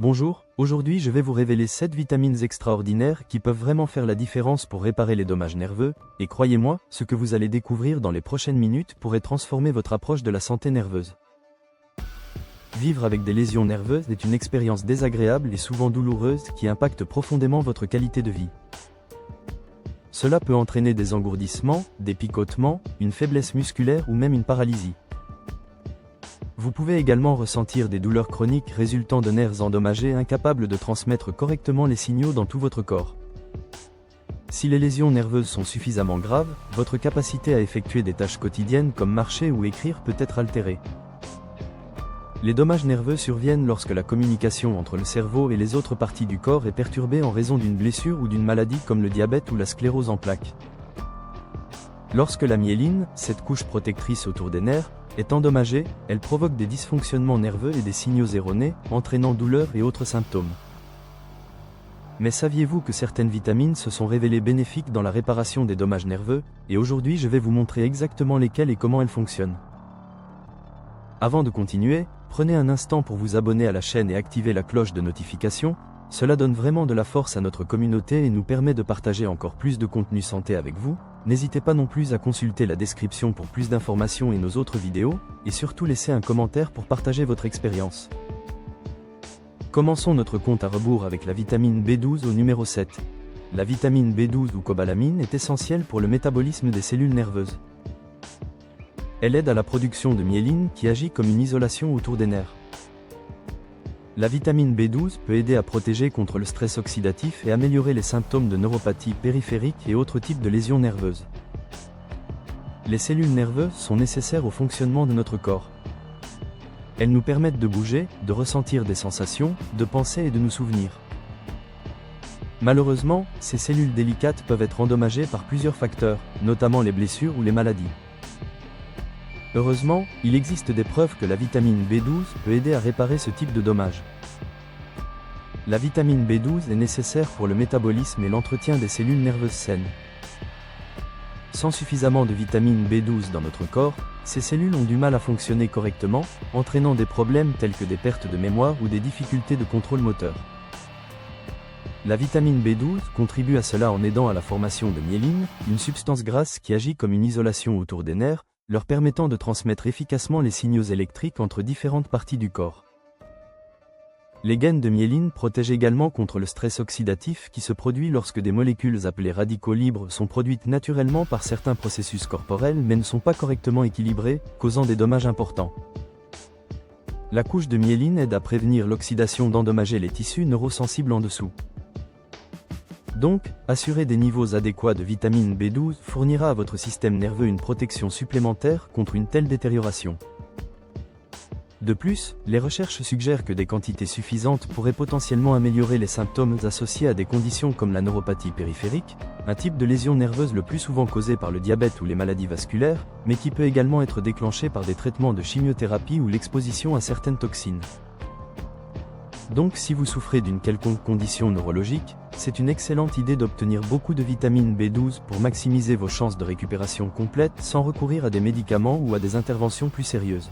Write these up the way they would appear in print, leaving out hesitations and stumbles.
Bonjour, aujourd'hui je vais vous révéler 7 vitamines extraordinaires qui peuvent vraiment faire la différence pour réparer les dommages nerveux, et croyez-moi, ce que vous allez découvrir dans les prochaines minutes pourrait transformer votre approche de la santé nerveuse. Vivre avec des lésions nerveuses est une expérience désagréable et souvent douloureuse qui impacte profondément votre qualité de vie. Cela peut entraîner des engourdissements, des picotements, une faiblesse musculaire ou même une paralysie. Vous pouvez également ressentir des douleurs chroniques résultant de nerfs endommagés incapables de transmettre correctement les signaux dans tout votre corps. Si les lésions nerveuses sont suffisamment graves, votre capacité à effectuer des tâches quotidiennes comme marcher ou écrire peut être altérée. Les dommages nerveux surviennent lorsque la communication entre le cerveau et les autres parties du corps est perturbée en raison d'une blessure ou d'une maladie comme le diabète ou la sclérose en plaques. Lorsque la myéline, cette couche protectrice autour des nerfs, est endommagée, elle provoque des dysfonctionnements nerveux et des signaux erronés, entraînant douleurs et autres symptômes. Mais saviez-vous que certaines vitamines se sont révélées bénéfiques dans la réparation des dommages nerveux, et aujourd'hui je vais vous montrer exactement lesquelles et comment elles fonctionnent. Avant de continuer, prenez un instant pour vous abonner à la chaîne et activer la cloche de notification, cela donne vraiment de la force à notre communauté et nous permet de partager encore plus de contenu santé avec vous. N'hésitez pas non plus à consulter la description pour plus d'informations et nos autres vidéos, et surtout laissez un commentaire pour partager votre expérience. Commençons notre compte à rebours avec la vitamine B12 au numéro 7. La vitamine B12 ou cobalamine est essentielle pour le métabolisme des cellules nerveuses. Elle aide à la production de myéline qui agit comme une isolation autour des nerfs. La vitamine B12 peut aider à protéger contre le stress oxydatif et améliorer les symptômes de neuropathie périphérique et autres types de lésions nerveuses. Les cellules nerveuses sont nécessaires au fonctionnement de notre corps. Elles nous permettent de bouger, de ressentir des sensations, de penser et de nous souvenir. Malheureusement, ces cellules délicates peuvent être endommagées par plusieurs facteurs, notamment les blessures ou les maladies. Heureusement, il existe des preuves que la vitamine B12 peut aider à réparer ce type de dommages. La vitamine B12 est nécessaire pour le métabolisme et l'entretien des cellules nerveuses saines. Sans suffisamment de vitamine B12 dans notre corps, ces cellules ont du mal à fonctionner correctement, entraînant des problèmes tels que des pertes de mémoire ou des difficultés de contrôle moteur. La vitamine B12 contribue à cela en aidant à la formation de myéline, une substance grasse qui agit comme une isolation autour des nerfs, leur permettant de transmettre efficacement les signaux électriques entre différentes parties du corps. Les gaines de myéline protègent également contre le stress oxydatif qui se produit lorsque des molécules appelées radicaux libres sont produites naturellement par certains processus corporels mais ne sont pas correctement équilibrées, causant des dommages importants. La couche de myéline aide à prévenir l'oxydation d'endommager les tissus neurosensibles en dessous. Donc, assurer des niveaux adéquats de vitamine B12 fournira à votre système nerveux une protection supplémentaire contre une telle détérioration. De plus, les recherches suggèrent que des quantités suffisantes pourraient potentiellement améliorer les symptômes associés à des conditions comme la neuropathie périphérique, un type de lésion nerveuse le plus souvent causé par le diabète ou les maladies vasculaires, mais qui peut également être déclenché par des traitements de chimiothérapie ou l'exposition à certaines toxines. Donc si vous souffrez d'une quelconque condition neurologique, c'est une excellente idée d'obtenir beaucoup de vitamine B12 pour maximiser vos chances de récupération complète sans recourir à des médicaments ou à des interventions plus sérieuses.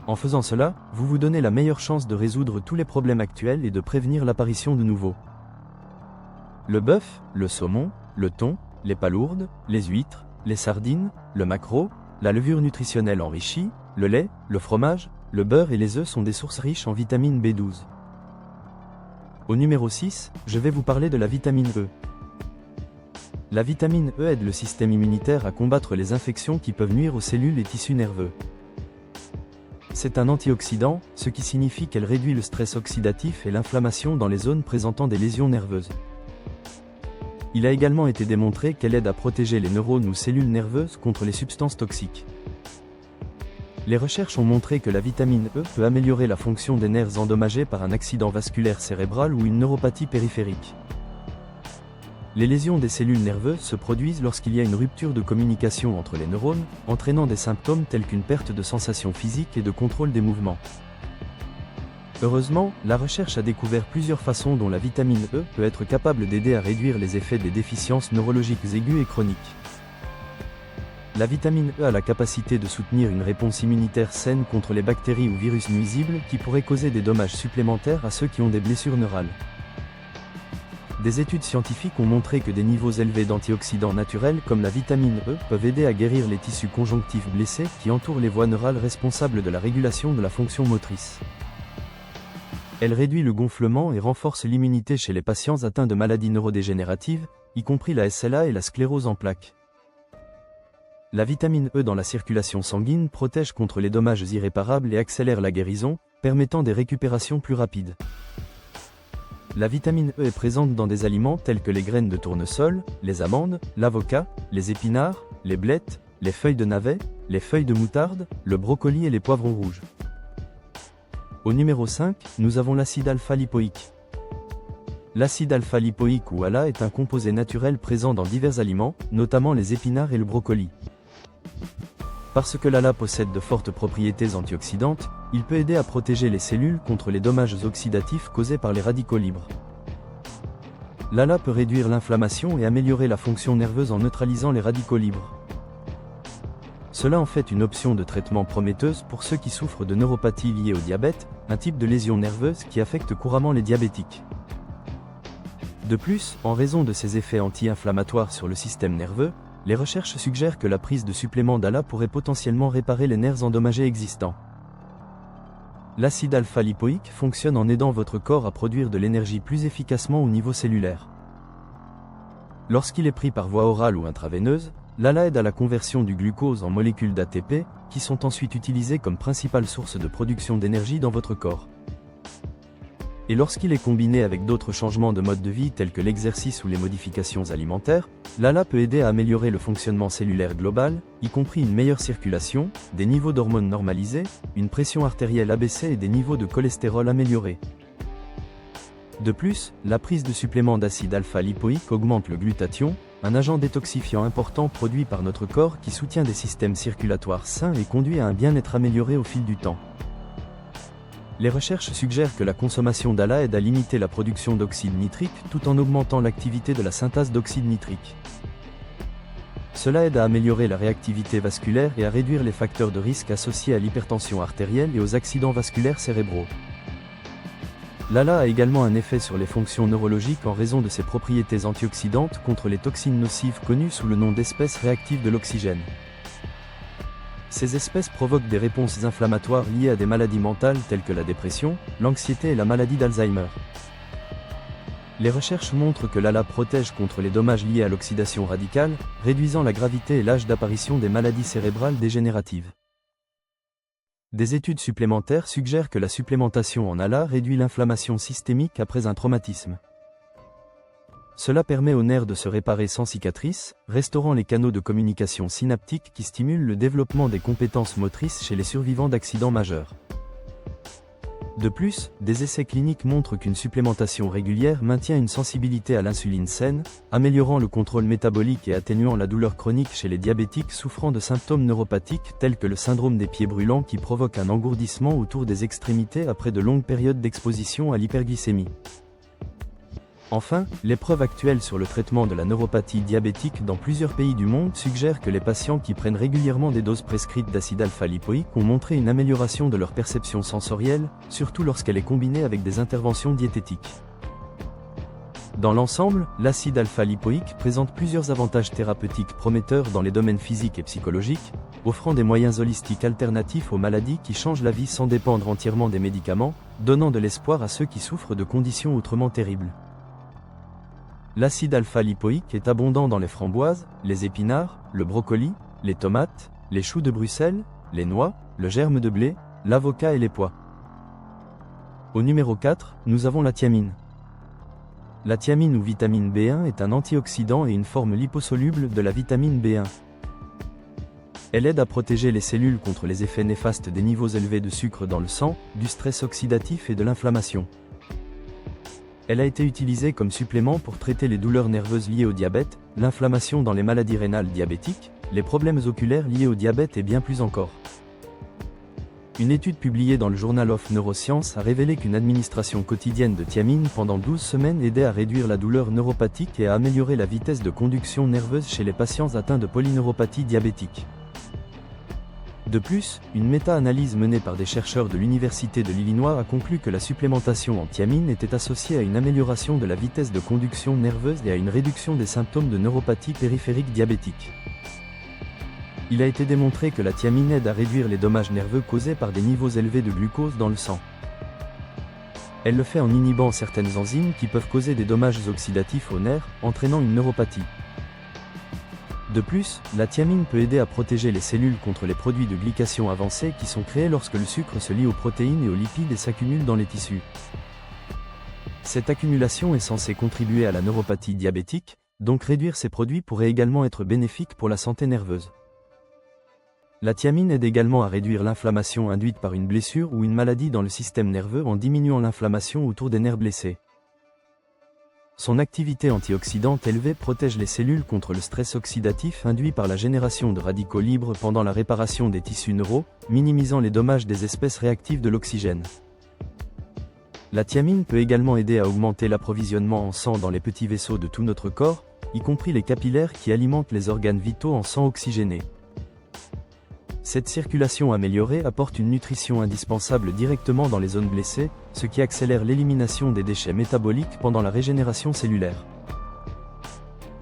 En faisant cela, vous vous donnez la meilleure chance de résoudre tous les problèmes actuels et de prévenir l'apparition de nouveaux. Le bœuf, le saumon, le thon, les palourdes, les huîtres, les sardines, le maquereau, la levure nutritionnelle enrichie, le lait, le fromage, le beurre et les œufs sont des sources riches en vitamine B12. Au numéro 6, je vais vous parler de la vitamine E. La vitamine E aide le système immunitaire à combattre les infections qui peuvent nuire aux cellules et tissus nerveux. C'est un antioxydant, ce qui signifie qu'elle réduit le stress oxydatif et l'inflammation dans les zones présentant des lésions nerveuses. Il a également été démontré qu'elle aide à protéger les neurones ou cellules nerveuses contre les substances toxiques. Les recherches ont montré que la vitamine E peut améliorer la fonction des nerfs endommagés par un accident vasculaire cérébral ou une neuropathie périphérique. Les lésions des cellules nerveuses se produisent lorsqu'il y a une rupture de communication entre les neurones, entraînant des symptômes tels qu'une perte de sensation physique et de contrôle des mouvements. Heureusement, la recherche a découvert plusieurs façons dont la vitamine E peut être capable d'aider à réduire les effets des déficiences neurologiques aiguës et chroniques. La vitamine E a la capacité de soutenir une réponse immunitaire saine contre les bactéries ou virus nuisibles qui pourraient causer des dommages supplémentaires à ceux qui ont des blessures neurales. Des études scientifiques ont montré que des niveaux élevés d'antioxydants naturels comme la vitamine E peuvent aider à guérir les tissus conjonctifs blessés qui entourent les voies neurales responsables de la régulation de la fonction motrice. Elle réduit le gonflement et renforce l'immunité chez les patients atteints de maladies neurodégénératives, y compris la SLA et la sclérose en plaques. La vitamine E dans la circulation sanguine protège contre les dommages irréparables et accélère la guérison, permettant des récupérations plus rapides. La vitamine E est présente dans des aliments tels que les graines de tournesol, les amandes, l'avocat, les épinards, les blettes, les feuilles de navet, les feuilles de moutarde, le brocoli et les poivrons rouges. Au numéro 5, nous avons l'acide alpha-lipoïque. L'acide alpha-lipoïque ou ALA est un composé naturel présent dans divers aliments, notamment les épinards et le brocoli. Parce que l'ALA possède de fortes propriétés antioxydantes, il peut aider à protéger les cellules contre les dommages oxydatifs causés par les radicaux libres. L'ALA peut réduire l'inflammation et améliorer la fonction nerveuse en neutralisant les radicaux libres. Cela en fait une option de traitement prometteuse pour ceux qui souffrent de neuropathie liée au diabète, un type de lésion nerveuse qui affecte couramment les diabétiques. De plus, en raison de ses effets anti-inflammatoires sur le système nerveux, les recherches suggèrent que la prise de suppléments d'ALA pourrait potentiellement réparer les nerfs endommagés existants. L'acide alpha-lipoïque fonctionne en aidant votre corps à produire de l'énergie plus efficacement au niveau cellulaire. Lorsqu'il est pris par voie orale ou intraveineuse, l'ALA aide à la conversion du glucose en molécules d'ATP, qui sont ensuite utilisées comme principale source de production d'énergie dans votre corps. Et lorsqu'il est combiné avec d'autres changements de mode de vie tels que l'exercice ou les modifications alimentaires, l'ALA peut aider à améliorer le fonctionnement cellulaire global, y compris une meilleure circulation, des niveaux d'hormones normalisés, une pression artérielle abaissée et des niveaux de cholestérol améliorés. De plus, la prise de suppléments d'acide alpha-lipoïque augmente le glutathion, un agent détoxifiant important produit par notre corps qui soutient des systèmes circulatoires sains et conduit à un bien-être amélioré au fil du temps. Les recherches suggèrent que la consommation d'ALA aide à limiter la production d'oxyde nitrique tout en augmentant l'activité de la synthase d'oxyde nitrique. Cela aide à améliorer la réactivité vasculaire et à réduire les facteurs de risque associés à l'hypertension artérielle et aux accidents vasculaires cérébraux. L'ALA a également un effet sur les fonctions neurologiques en raison de ses propriétés antioxydantes contre les toxines nocives connues sous le nom d'espèces réactives de l'oxygène. Ces espèces provoquent des réponses inflammatoires liées à des maladies mentales telles que la dépression, l'anxiété et la maladie d'Alzheimer. Les recherches montrent que l'ALA protège contre les dommages liés à l'oxydation radicale, réduisant la gravité et l'âge d'apparition des maladies cérébrales dégénératives. Des études supplémentaires suggèrent que la supplémentation en ALA réduit l'inflammation systémique après un traumatisme. Cela permet aux nerfs de se réparer sans cicatrice, restaurant les canaux de communication synaptique qui stimulent le développement des compétences motrices chez les survivants d'accidents majeurs. De plus, des essais cliniques montrent qu'une supplémentation régulière maintient une sensibilité à l'insuline saine, améliorant le contrôle métabolique et atténuant la douleur chronique chez les diabétiques souffrant de symptômes neuropathiques tels que le syndrome des pieds brûlants qui provoque un engourdissement autour des extrémités après de longues périodes d'exposition à l'hyperglycémie. Enfin, les preuves actuelles sur le traitement de la neuropathie diabétique dans plusieurs pays du monde suggèrent que les patients qui prennent régulièrement des doses prescrites d'acide alpha-lipoïque ont montré une amélioration de leur perception sensorielle, surtout lorsqu'elle est combinée avec des interventions diététiques. Dans l'ensemble, l'acide alpha-lipoïque présente plusieurs avantages thérapeutiques prometteurs dans les domaines physiques et psychologiques, offrant des moyens holistiques alternatifs aux maladies qui changent la vie sans dépendre entièrement des médicaments, donnant de l'espoir à ceux qui souffrent de conditions autrement terribles. L'acide alpha-lipoïque est abondant dans les framboises, les épinards, le brocoli, les tomates, les choux de Bruxelles, les noix, le germe de blé, l'avocat et les pois. Au numéro 4, nous avons la thiamine. La thiamine ou vitamine B1 est un antioxydant et une forme liposoluble de la vitamine B1. Elle aide à protéger les cellules contre les effets néfastes des niveaux élevés de sucre dans le sang, du stress oxydatif et de l'inflammation. Elle a été utilisée comme supplément pour traiter les douleurs nerveuses liées au diabète, l'inflammation dans les maladies rénales diabétiques, les problèmes oculaires liés au diabète et bien plus encore. Une étude publiée dans le Journal of Neuroscience a révélé qu'une administration quotidienne de thiamine pendant 12 semaines aidait à réduire la douleur neuropathique et à améliorer la vitesse de conduction nerveuse chez les patients atteints de polyneuropathie diabétique. De plus, une méta-analyse menée par des chercheurs de l'Université de l'Illinois a conclu que la supplémentation en thiamine était associée à une amélioration de la vitesse de conduction nerveuse et à une réduction des symptômes de neuropathie périphérique diabétique. Il a été démontré que la thiamine aide à réduire les dommages nerveux causés par des niveaux élevés de glucose dans le sang. Elle le fait en inhibant certaines enzymes qui peuvent causer des dommages oxydatifs aux nerfs, entraînant une neuropathie. De plus, la thiamine peut aider à protéger les cellules contre les produits de glycation avancés qui sont créés lorsque le sucre se lie aux protéines et aux lipides et s'accumule dans les tissus. Cette accumulation est censée contribuer à la neuropathie diabétique, donc réduire ces produits pourrait également être bénéfique pour la santé nerveuse. La thiamine aide également à réduire l'inflammation induite par une blessure ou une maladie dans le système nerveux en diminuant l'inflammation autour des nerfs blessés. Son activité antioxydante élevée protège les cellules contre le stress oxydatif induit par la génération de radicaux libres pendant la réparation des tissus neuraux, minimisant les dommages des espèces réactives de l'oxygène. La thiamine peut également aider à augmenter l'approvisionnement en sang dans les petits vaisseaux de tout notre corps, y compris les capillaires qui alimentent les organes vitaux en sang oxygéné. Cette circulation améliorée apporte une nutrition indispensable directement dans les zones blessées, ce qui accélère l'élimination des déchets métaboliques pendant la régénération cellulaire.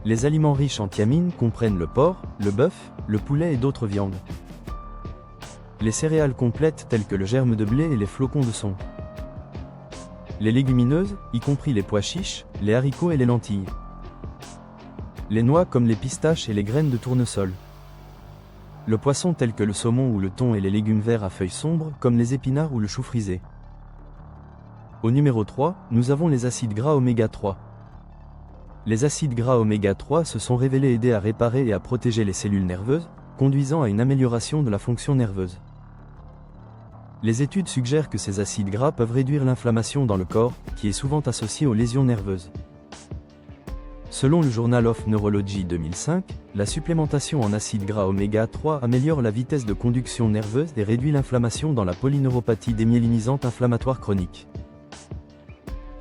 Les aliments riches en thiamine comprennent le porc, le bœuf, le poulet et d'autres viandes. Les céréales complètes telles que le germe de blé et les flocons de son. Les légumineuses, y compris les pois chiches, les haricots et les lentilles. Les noix comme les pistaches et les graines de tournesol. Le poisson tel que le saumon ou le thon et les légumes verts à feuilles sombres comme les épinards ou le chou frisé. Au numéro 3, nous avons les acides gras oméga 3. Les acides gras oméga 3 se sont révélés aider à réparer et à protéger les cellules nerveuses, conduisant à une amélioration de la fonction nerveuse. Les études suggèrent que ces acides gras peuvent réduire l'inflammation dans le corps, qui est souvent associée aux lésions nerveuses. Selon le Journal of Neurology 2005, la supplémentation en acides gras oméga 3 améliore la vitesse de conduction nerveuse et réduit l'inflammation dans la polyneuropathie démyélinisante inflammatoire chronique.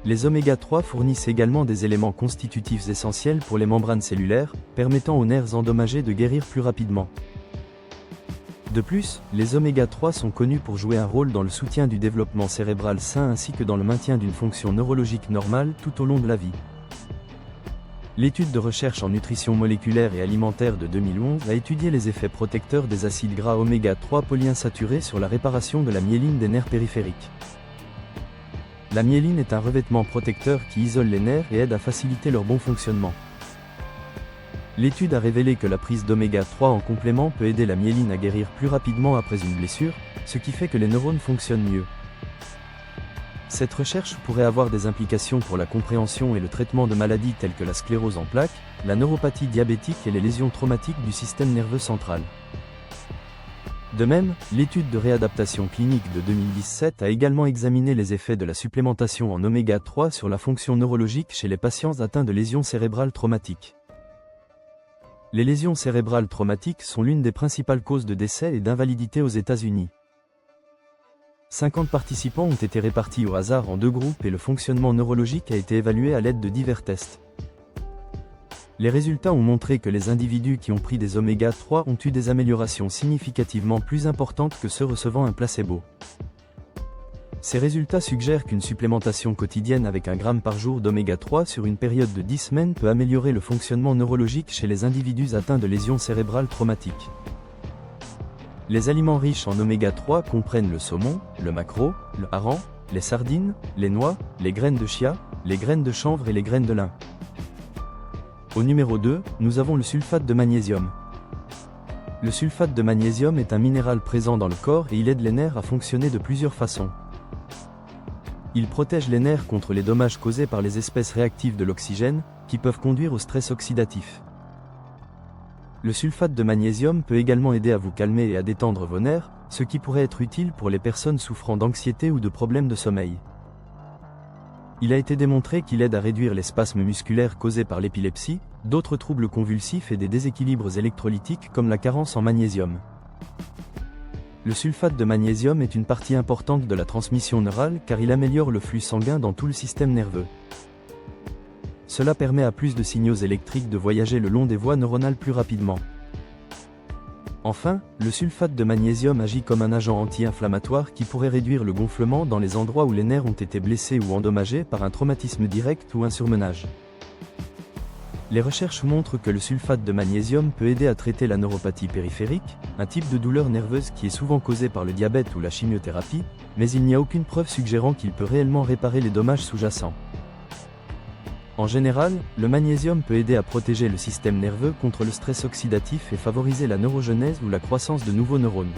Les oméga 3 fournissent également des éléments constitutifs essentiels pour les membranes cellulaires, permettant aux nerfs endommagés de guérir plus rapidement. De plus, les oméga 3 sont connus pour jouer un rôle dans le soutien du développement cérébral sain ainsi que dans le maintien d'une fonction neurologique normale tout au long de la vie. L'étude de recherche en nutrition moléculaire et alimentaire de 2011 a étudié les effets protecteurs des acides gras oméga 3 polyinsaturés sur la réparation de la myéline des nerfs périphériques. La myéline est un revêtement protecteur qui isole les nerfs et aide à faciliter leur bon fonctionnement. L'étude a révélé que la prise d'oméga 3 en complément peut aider la myéline à guérir plus rapidement après une blessure, ce qui fait que les neurones fonctionnent mieux. Cette recherche pourrait avoir des implications pour la compréhension et le traitement de maladies telles que la sclérose en plaques, la neuropathie diabétique et les lésions traumatiques du système nerveux central. De même, l'étude de réadaptation clinique de 2017 a également examiné les effets de la supplémentation en oméga 3 sur la fonction neurologique chez les patients atteints de lésions cérébrales traumatiques. Les lésions cérébrales traumatiques sont l'une des principales causes de décès et d'invalidité aux États-Unis. 50 participants ont été répartis au hasard en 2 groupes et le fonctionnement neurologique a été évalué à l'aide de divers tests. Les résultats ont montré que les individus qui ont pris des oméga 3 ont eu des améliorations significativement plus importantes que ceux recevant un placebo. Ces résultats suggèrent qu'une supplémentation quotidienne avec 1 gramme par jour d'oméga 3 sur une période de 10 semaines peut améliorer le fonctionnement neurologique chez les individus atteints de lésions cérébrales traumatiques. Les aliments riches en oméga 3 comprennent le saumon, le maquereau, le hareng, les sardines, les noix, les graines de chia, les graines de chanvre et les graines de lin. Au numéro 2, nous avons le sulfate de magnésium. Le sulfate de magnésium est un minéral présent dans le corps et il aide les nerfs à fonctionner de plusieurs façons. Il protège les nerfs contre les dommages causés par les espèces réactives de l'oxygène, qui peuvent conduire au stress oxydatif. Le sulfate de magnésium peut également aider à vous calmer et à détendre vos nerfs, ce qui pourrait être utile pour les personnes souffrant d'anxiété ou de problèmes de sommeil. Il a été démontré qu'il aide à réduire les spasmes musculaires causés par l'épilepsie, d'autres troubles convulsifs et des déséquilibres électrolytiques comme la carence en magnésium. Le sulfate de magnésium est une partie importante de la transmission neurale car il améliore le flux sanguin dans tout le système nerveux. Cela permet à plus de signaux électriques de voyager le long des voies neuronales plus rapidement. Enfin, le sulfate de magnésium agit comme un agent anti-inflammatoire qui pourrait réduire le gonflement dans les endroits où les nerfs ont été blessés ou endommagés par un traumatisme direct ou un surmenage. Les recherches montrent que le sulfate de magnésium peut aider à traiter la neuropathie périphérique, un type de douleur nerveuse qui est souvent causé par le diabète ou la chimiothérapie, mais il n'y a aucune preuve suggérant qu'il peut réellement réparer les dommages sous-jacents. En général, le magnésium peut aider à protéger le système nerveux contre le stress oxydatif et favoriser la neurogenèse ou la croissance de nouveaux neurones.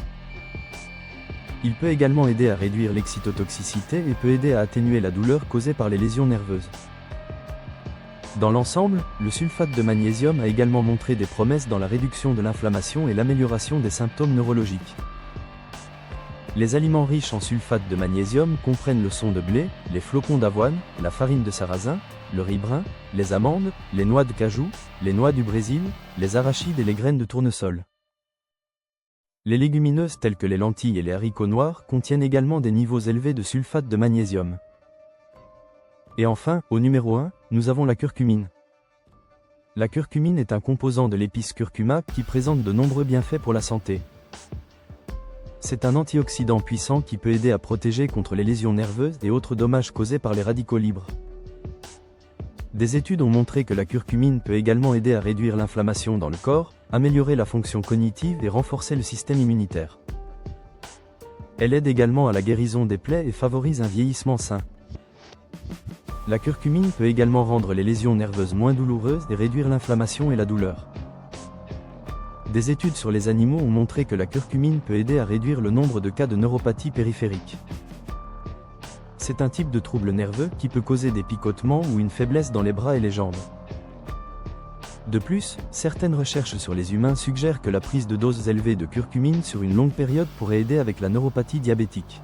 Il peut également aider à réduire l'excytotoxicité et peut aider à atténuer la douleur causée par les lésions nerveuses. Dans l'ensemble, le sulfate de magnésium a également montré des promesses dans la réduction de l'inflammation et l'amélioration des symptômes neurologiques. Les aliments riches en sulfate de magnésium comprennent le son de blé, les flocons d'avoine, la farine de sarrasin, le riz brun, les amandes, les noix de cajou, les noix du Brésil, les arachides et les graines de tournesol. Les légumineuses telles que les lentilles et les haricots noirs contiennent également des niveaux élevés de sulfate de magnésium. Et enfin, au numéro 1, nous avons la curcumine. La curcumine est un composant de l'épice curcuma qui présente de nombreux bienfaits pour la santé. C'est un antioxydant puissant qui peut aider à protéger contre les lésions nerveuses et autres dommages causés par les radicaux libres. Des études ont montré que la curcumine peut également aider à réduire l'inflammation dans le corps, améliorer la fonction cognitive et renforcer le système immunitaire. Elle aide également à la guérison des plaies et favorise un vieillissement sain. La curcumine peut également rendre les lésions nerveuses moins douloureuses et réduire l'inflammation et la douleur. Des études sur les animaux ont montré que la curcumine peut aider à réduire le nombre de cas de neuropathie périphérique. C'est un type de trouble nerveux qui peut causer des picotements ou une faiblesse dans les bras et les jambes. De plus, certaines recherches sur les humains suggèrent que la prise de doses élevées de curcumine sur une longue période pourrait aider avec la neuropathie diabétique.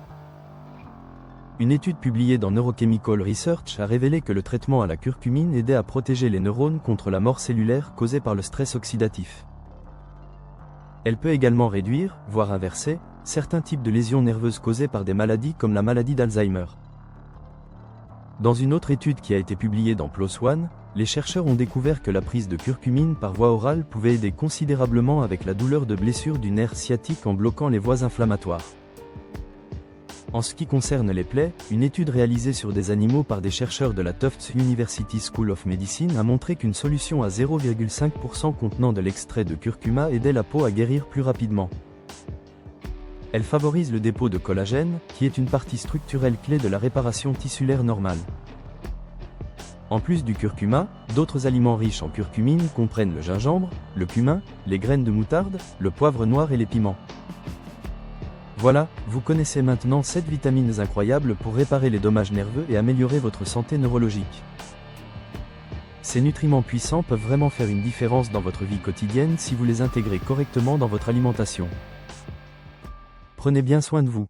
Une étude publiée dans Neurochemical Research a révélé que le traitement à la curcumine aidait à protéger les neurones contre la mort cellulaire causée par le stress oxydatif. Elle peut également réduire, voire inverser, certains types de lésions nerveuses causées par des maladies comme la maladie d'Alzheimer. Dans une autre étude qui a été publiée dans PLOS ONE, les chercheurs ont découvert que la prise de curcumine par voie orale pouvait aider considérablement avec la douleur de blessure du nerf sciatique en bloquant les voies inflammatoires. En ce qui concerne les plaies, une étude réalisée sur des animaux par des chercheurs de la Tufts University School of Medicine a montré qu'une solution à 0,5% contenant de l'extrait de curcuma aidait la peau à guérir plus rapidement. Elle favorise le dépôt de collagène, qui est une partie structurelle clé de la réparation tissulaire normale. En plus du curcuma, d'autres aliments riches en curcumine comprennent le gingembre, le cumin, les graines de moutarde, le poivre noir et les piments. Voilà, vous connaissez maintenant 7 vitamines incroyables pour réparer les dommages nerveux et améliorer votre santé neurologique. Ces nutriments puissants peuvent vraiment faire une différence dans votre vie quotidienne si vous les intégrez correctement dans votre alimentation. Prenez bien soin de vous.